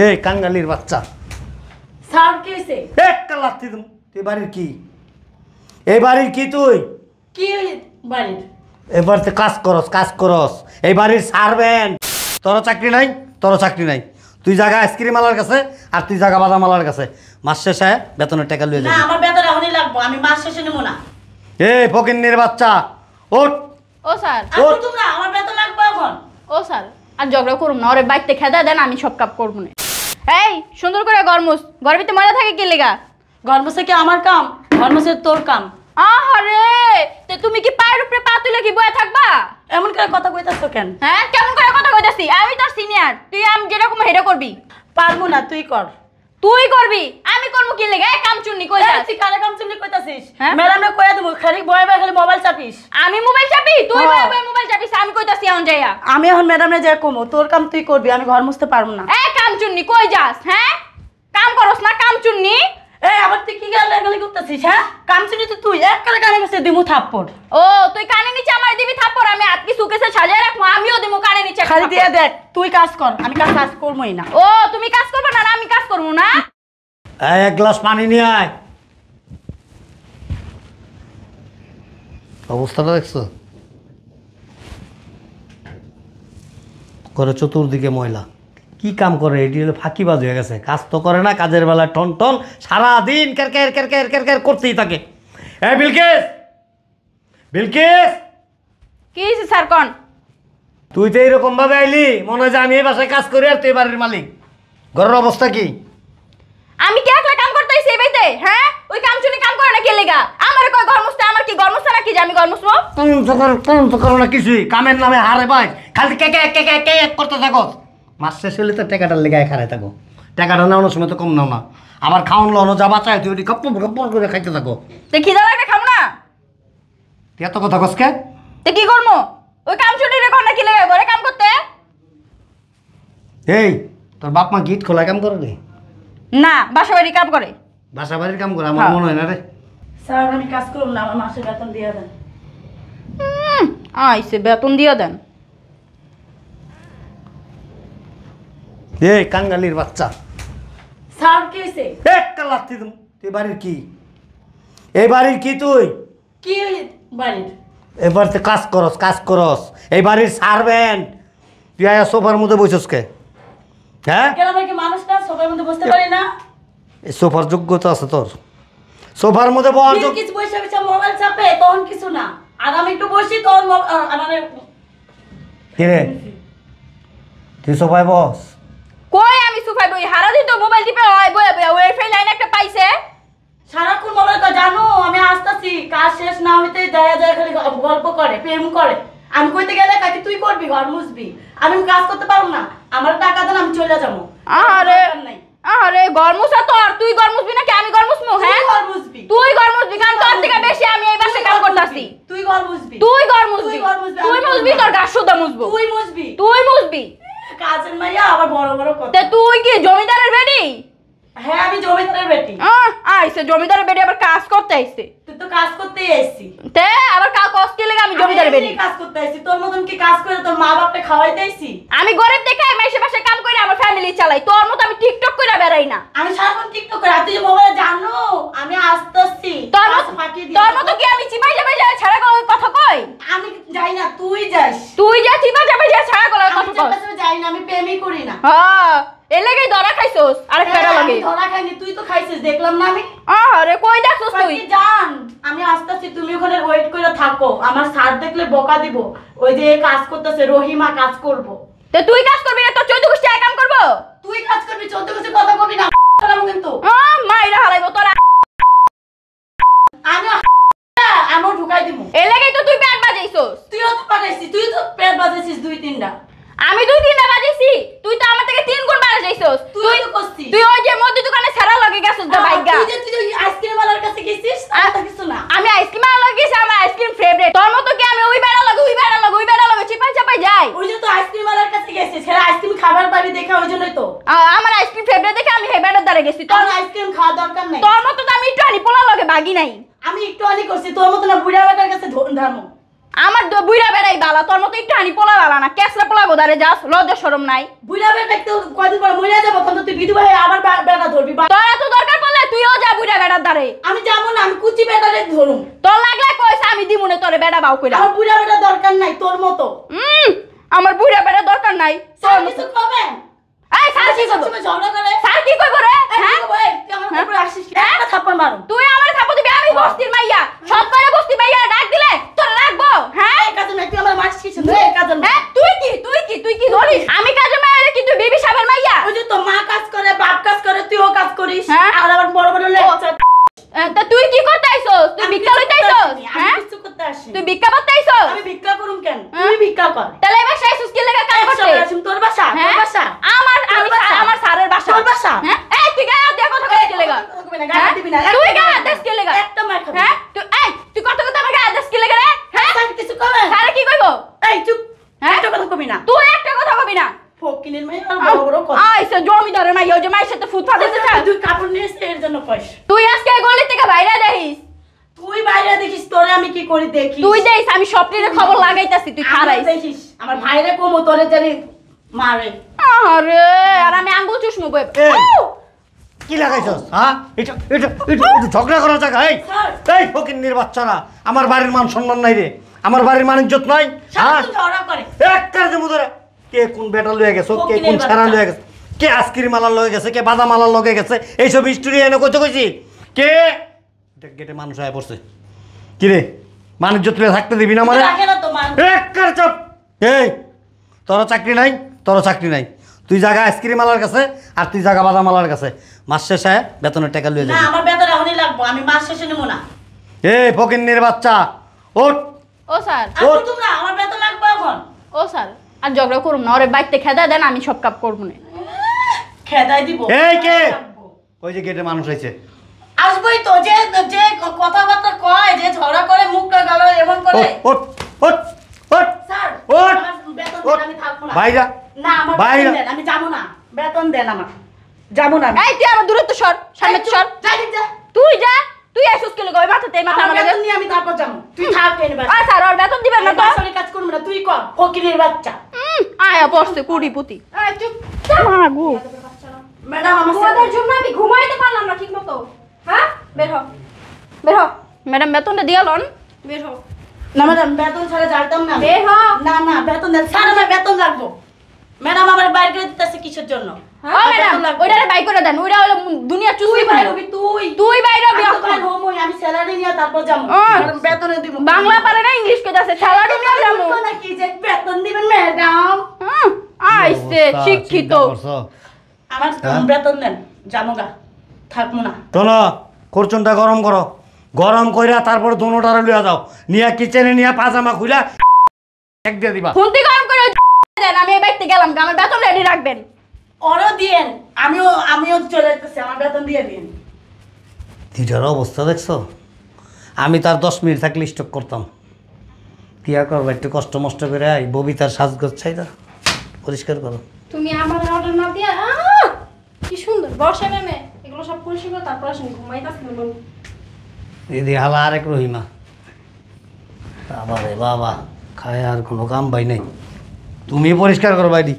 এই কাঙ্গালির বাচ্চা স্যার কি হইছে? একটা লাথি দিম। তুই বাড়ির কি? এই বাড়ির কি তুই? কি বাড়ির? এবার তো কাজ করস এই বাড়ির সার্ভেন্ট। তোর চাকরি নাই, তুই জায়গা আইসক্রিমওয়ালার কাছে আর তুই জায়গা বাদামওয়ালার কাছে। মাস শেষে বেতনের টাকা লইয়ে না যাবি। আমার বেতন এখনই লাগবে, আমি মাস শেষে নেব না। এই ফকিন্নির বাচ্চা ওঠ। ও স্যার আপনি তোমরা আমার বেতন লাগবে এখন। ও স্যার আর ঝগড়া করুন না, ওরে বাইতে খেদা দেন, আমি সব কাপ করবো না। এই সুন্দর করে গরমুস, গরমিতে মজা থাকে কি লেগা? ঘর মুছে কি আমার কাম? ঘর মুছে তোর কাম। আহারে তে তুমি কি পায়ের উপরে পা তুলে কি বয়ে থাকবা? এমন করে কথা কইতাছো কেন? হ্যাঁ কেমন করে কথা কইতাছি? আমি তোর সিনিয়র, তুই আমি যেরকম হেডা করবি। পারবো না, তুই কর। তুই করবি, আমি করবো কি লেগে? কাম চুন্নি কই যাস? তুই কারে কাম চুমনি কইতাছিস? হ্যাঁ? ম্যাডামে কইয়া দেবো, খালি বয়ে বয়ে খালি মোবাইল চাপিস। আমি মোবাইল চাপি? তুই হ্যাঁ। বয়ে বয়ে মোবাইল চাপিস, আমি কইতাছি এখন যাইয়া। আমি এখন ম্যাডামে যা কমো, তোর কাম তুই করবি, আমি ঘর মুছতে পারবো না। এই কাম চুন্নি কই যাস? হ্যাঁ কাম করস না কাম চুন্নি? এই আবার তুই কি গাল লাগালি করতেছিস? হ্যাঁ কাম চুনি তো তুই এক কালে কানে গেছে দিমু থাপ্পড়। ও তুই কানে নিচে আমার দিবি থাপ্পড়, আমি আজকে সুকেসে সাজায় রাখবো, আমিও দিমু কানে নিচে একটা খালি দিয়ে থাপ্পড়। দেখ, তুই কাজ কর, আমি কাজ করবোই না। ও তুমি কাজ করবে না, আমি কাজ করবো না? এই এক গ্লাস পানি নিয়ে আয়। অবস্থাটা দেখছো? করে চতুর্দিকে ময়লা। কি কাম করে? এটি হলো ফাঁকিবাজ হয়ে গেছে। কাজ তো করে না, কাজের বেলা টন টন সারাদিন কের করতেই থাকে। এই বিলকিস, কি হয়েছে স্যার কোন? তুই তো এইরকম ভাবে আইলি, মনে হয় যে আমি এই বাসায় কাজ করি আর তুই বাড়ির মালিক। ঘরের অবস্থা কি? আমি কি একলা কাম করতেছি এই বাড়িতে? হ্যাঁ ওই কাম চুনি কাম করে না কে লেগা? আমারে কই ঘর মুছতে, আমার কি ঘর মুছতে নাকি যে আমি ঘর মুছবো? কোন তো করো না কিছুই, কামের নামে হারে ভাই খালি কে করতে থাকো। মাস শেষ হলে তো টাকাটার লেগে খারাই থাকো। টাকাটা নেওয়ানোর সময় তো কম নাও না, আবার খাওয়ান লনো যা বাঁচায় তুই ওটি গপ্প করে খাইতে থাকো। তে খিদা লাগলে খাবো না? তুই এত কথা কসকে? তে কি করবো? ওই কাম চুনি রে কোন না কি লেগা ঘরে কাম করতে? এই তোর বাপ মা গিট খোলা কাম করে রে? না বাসা বাড়ি কাম করে। বাসা বাড়ির কাম করে? আমার মনে হয় না রে। স্যার আমি কাজ করব না, আমার মাসের বেতন দিয়ে দেন। আইসে বেতন দিয়া দেন। এই কাঙ্গালির বাচ্চা স্যার কি হইছে? একটা লাথি দিম। তুই বাড়ির কি? এই বাড়ির কি তুই? কি বাড়ির? এবার তো কাজ করস এই বাড়ির সার্ভেন্ট। তুই আয়া সোফার মধ্যে বসেছ কে? হ্যাঁ কেন আমি কি মানুষ না? সবার মধ্যে বসতে পারি না? এই সোফার যোগ্যতা আছে তোর? সোফার মধ্যে বল। কিছু বসে বসে মোবাইল চাপে তখন কিছু না, আর আমি একটু বসি তখন মানে কিরে তুই সোফায় বস। কই আমি সুফাই বই হারা দিন তো মোবাইল টিপে হয় বই ওয়াইফাই লাইন একটা পাইছে। সারাক্ষণ মোবাইল জানো আমি আসতেছি, কাজ শেষ না হইতে যায় যায় খালি গল্প করে, প্রেম করে। আমি কইতে গেলে কাকি তুই করবি, ঘর মুছবি, আমি কাজ করতে পারবো না, আমার টাকা দেন আমি চলে যাবো। আরে আরে গরমুসা তোর, তুই গরমুসবি নাকি আমি গরমুসমু? হ্যাঁ ঘর মুছবি, তুই গরমুসবি, কারণ তোর থেকে বেশি আমি এই বাসায় কাম করতাছি। তুই ঘর মুছবি, তুই গরমুসবি, তুই মুছবি, তোর গাছ সুদা মুছবো। তুই মুছবি, তুই মুছবি। কাজের মাইয়া আবার বড় বড় কথা। তে তুই কি জমিদারের বেটি? হ্যাঁ আমি জমিদারের বেটি। আইছে জমিদারের বেটি আবার কাজ করতে আইছে। তুই তো কাজ করতেই আইছি। তে আবার কাজ কষ্ট লাগে আমি জমিদারের বেটি কাজ করতে আইছি, তোর মতন কি কাজ করে তোর মা বাপকে খাওয়াইতে আইছি? আমি গরিব দেখে মাইসে পাশে কাম করে আমার ফ্যামিলি চালাই, তোর মতো আমি টিকটক করে বেড়াই না। আমি সারাক্ষণ টিকটক করে, তুই যে মোবাইলে জানো আমি আসতেছি, তোর মতো কি আমি চিপাই যাবে যা ছাড়া কথা কই? আমি যাই না, তুই যাস। তুই যা চিপা যাবে যা ছাড়া কথা আমি কই? যাই না, আমি প্রেমই করি না। হ্যাঁ এ লাগেই ধরা খাইছস আরেক পেড়া হ্যাঁ, লাগে। আমি ধরা খাইনি, তুই তো খাইছিস দেখলাম না আমি। আরে কই দেখছস তুই? জান আমি আসতেছি, তুমি ওখানে ওয়েট করে থাকো, আমার স্যার দেখলে বকা দিব। ওই যে কাজ করতেছে রহিমা, কাজ করব। তে তুই কাজ করবি না তোর 14 গোষ্ঠী কাম করব? তুই কাজ করবি, 14 কিছু কথা কবি না কিন্তু। মাইরা হালাইবো তোরা। আমি আমও ঢুকাই দিব। এ লাগেই তো তুই পেট বাজাইছস। তুইও তো পাঠাইছিস, তুই তো পেট বাজাইছিস 2-3টা। আমি 2-3টা বাজাইছি, তুই তো আমার থেকে 3 গুণ বাজাইছস। তুই তো করছিস। তুই ওই যে মুদি দোকানে ছাড়া লাগে গেছস যা ভাইগা। তুই যে আইসক্রিম ওয়ালার কাছে গেছিস, আর কিছু না। আমি আইসক্রিম আলা গেছি, আমার আইসক্রিম ফেভারিট। তোর মতো কি আমি ওই বেড়া লাগে চিপাই চাপাই যাই? ওই যে তো আইসক্রিম ওয়ালার কাছে গেছিস, সেটা আইসক্রিম খাবার পাবি দেখে ওই জন্যই তো। আমার আইসক্রিম ফেভারিট দেখে আমি হেবারের দ্বারা গেছি। তোর আইসক্রিম খাওয়া দরকার নাই। তোর মতো তো আমি একটু আনি পোলা লগে বাগি নাই। আমি একটু আনি করছি, তোর মতো না বুড়া বেটার কাছে ধর্ম। আমার বুইড়া বেড়াই বালা, তোর মতো একটু আনি পোলা বালা না। কেসরা পোলা গোদারে যাস, লজ্জা শরম নাই। বুড়া বেটা একটু কয়দিন পর মরে যাবো, তখন তুই বিধবা হয়ে আবার বেটা ধরবি তোর এত দরকার পড়লে তুইও যা বুইড়া বেটার দ্বারে। আমি যাবো না, আমি কুচি বেটারে ধরুম। তোর লাগলে কইছে আমি দিমুনে তোরে বেটা বাউ কইরা। আমার বুড়া বেটা দরকার নাই তোর মতো। আমার বুইড়া বেটা দরকার নাই। স্যার কিছু কবে? এই স্যার কি করব? ঝগড়া করে স্যার কি কইব রে? হ্যাঁ তুই আমার উপরে আসিস একটা থাপ্পড় মারুম। তুই আমার থাপ্পড় দিবি? আমি বস্তির মাইয়া, সব করে বস্তির মাইয়া ডাক দিলে তোর লাগবো? হ্যাঁ এই কাজে নাই তুই আমার মারছিস রে কাজে না। হ্যাঁ তুই কি ধরিস? আমি কাজে মাইয়া কি তুই বেবি সাহেবের মাইয়া? ওই যে তো মা কাজ করে বাপ কাজ করে তুইও কাজ করিস হ্যাঁ? আর আবার বড় বড় লেকচার। তা তুই কি করতে আইছস? তুই ভিক্ষা লইতে আইছস? আমি হ্যাঁ কিছু করতে আসি। তুই ভিক্ষা করতে আইছস? আমি ভিক্ষা করুম কেন? তুই ভিক্ষা কর। তাহলে এবার শেষ কি লাগা কাজ করতে? আসুম তোর বাসা, তোর হ্যাঁ? বাসা। আমার স্যারের বাসা। তোর বাসা? হ্যাঁ? এই তুই গায়ে দিয়ে কথা কইতে কি লাগা? গায়ে দিবি না। তুই গায়ে দেশ কি লাগা? একটা মার খাবি। হ্যাঁ? তুই কত কথা আমার গায়ে দেশ কি লাগা রে? হ্যাঁ? স্যার কিছু কবে? স্যার কি কইবো? এই চুপ। হ্যাঁ? একটা কথা কবি না। তুই একটা কথা কবি না। ফকিনের মেয়ে আর বড় বড় কথা। আইছে জমিদারের মাইয়া, ওই যে মাইর সাথে ফুট ফাটাইতে চাস। তুই কাপড় নিয়ে এসে এর জন্য কইস। তুই আজকে গলি থেকে বাইরে দেখিস। তুই বাইরে দেখিস তোরে আমি কি করি দেখি। তুই দেখিস আমি সবটিরে খবর লাগাইতাছি, তুই খারাইস। দেখিস আমার ভাইরে কমো তোরে জানি মারে। আরে আর আমি আঙ্গুল চুষমু বই। এই। কি লাগাইছস? হ্যাঁ এটা ঝগড়া করার জায়গা। এই ফকিন্নির বাচ্চারা, আমার বাড়ির মান সম্মান নাই রে, আমার বাড়ির মান ইজ্জত নাই। হ্যাঁ সারাদিন ঝগড়া করে। এক কাজে মুদরে কে কোন বেটা লয়ে গেছে, কে কোন ফকিনের ছাড়া বাচ্চা। লয়ে গেছে, কে আইসক্রিম মালার লয়ে গেছে, কে বাদাম মালার লগে গেছে, এইসব স্টোরি এনে কইতে কইছি কে গেটে মানুষ আয় পড়ছে। কি রে মান ইজ্জত লয়ে থাকতে দিবি না মানে? রাখে না তো মান। এক কার চাপ। এই তোর চাকরি নাই, তোর চাকরি নাই, তুই জায়গা আইসক্রিম মালার কাছে আর তুই জায়গা বাদাম মালার কাছে, মাস শেষে বেতনের টাকা লয়ে না যাবি। আমার বেতন এখনই লাগবো, আমি মাস শেষে নেবো না। এই ফকিন্নির বাচ্চা ওঠ। ও স্যার, আমি তোমরা আমার বেতন লাগবে এখন। ও স্যার আর ঝগড়া করুম না, ওরে বাইতে খেদা দেন, আমি সব কাপ করবো না। খেদাই দিব। এই কে? ওই যে গেটে মানুষ হয়েছে। আসবই তো, যে যে কথাবার্তা কয়, যে ঝগড়া করে মুখটা গেল এমন করে। ওঠ ওঠ ওঠ স্যার ওঠ আমার বেতন ওঠ। দেন, আমি থাকবো না। বাইরা না আমার বাইরা। বেতন দেন, আমি যাবো না। বেতন দেন আমার, যাবো না আমি। এই তুই আমার দূরত্ব সর, সামনে এই সর। যাই দিক যা। তুই যা, তুই আইসুস কে লাগা ওই মাথাতে, এই মাথা আমার আমার বেতন নিয়ে আমি তারপর যাবো। তুই থাক এনে বাস। আর স্যার ওর বেতন দিবেন না তো? বাসরে কাজ করবি না, তুই কর ফকিরের বাচ্চা। আয়া পড়ছে কুড়ি পুতি। এই চুপ। মাগো ম্যাডাম আমার তোমাদের জন্য আমি ঘুমাইতে পারলাম না ঠিক মতো। হ্যাঁ বের হ, বের হ। ম্যাডাম বেতনটা দিয়ালন, বের হ। না ম্যাডাম বেতন ছাড়া যাইতাম না। বের হ। না না বেতন দেন স্যার, আমার বেতন লাগবো। ম্যাডাম আমার বাইরে করে দিতেছে কিসের জন্য? ও ম্যাডাম ওইটারে বাই করে দেন, ওইটা হলো দুনিয়া তুই চুরি বাইরে করে। হবি তুই। তুই বাইরে হবি আমি তো এখন। বাইরে হবই, আমি স্যালারি নিয়ে তারপর যাবো। ও। ম্যাডাম বেতনে দিব। বাংলা পারে না, ইংলিশ কে যাচ্ছে, স্যালারি নিয়ে যাবো। তো নাকি যে বেতন দিবেন ম্যাডাম? আইছে শিক্ষিত। আমার হ্যাঁ? বেতন দেন, যাবো গা, থাকবো না। শোনো খরচনটা গরম করো, গরম কইরা তারপর দোনোটারে লইয়া যাও, নিয়া কিচেনে নিয়া পাজামা খুইলা এক দিয়ে দিবা। ফোনটি গরম করে দেন, আমি এই বাইতে গেলাম, আমার বেতন রেডি রাখবেন। ওরও দিয়েন, আমিও চলে যেতেছি, আমার বেতন দিয়ে দিন। দুইটার অবস্থা দেখছো? আমি তার 10 মিনিট থাকলে স্টক করতাম। কি আর করবো, একটু কষ্ট মষ্ট করে আই ববিতার সাজগোজ চাইদা পরিষ্কার করো। তুমি আমার অর্ডার না দিয়া কি সুন্দর বসে নেমে এগুলো সব পরিষ্কার করে তারপর আসেন ঘুমাইতাছিলাম আমি। দিদি হালা আরেক রহিমা, বাবা রে বাবা, খায় আর কোনো কাম পাই নাই। তুমি পরিষ্কার করো বাইদি।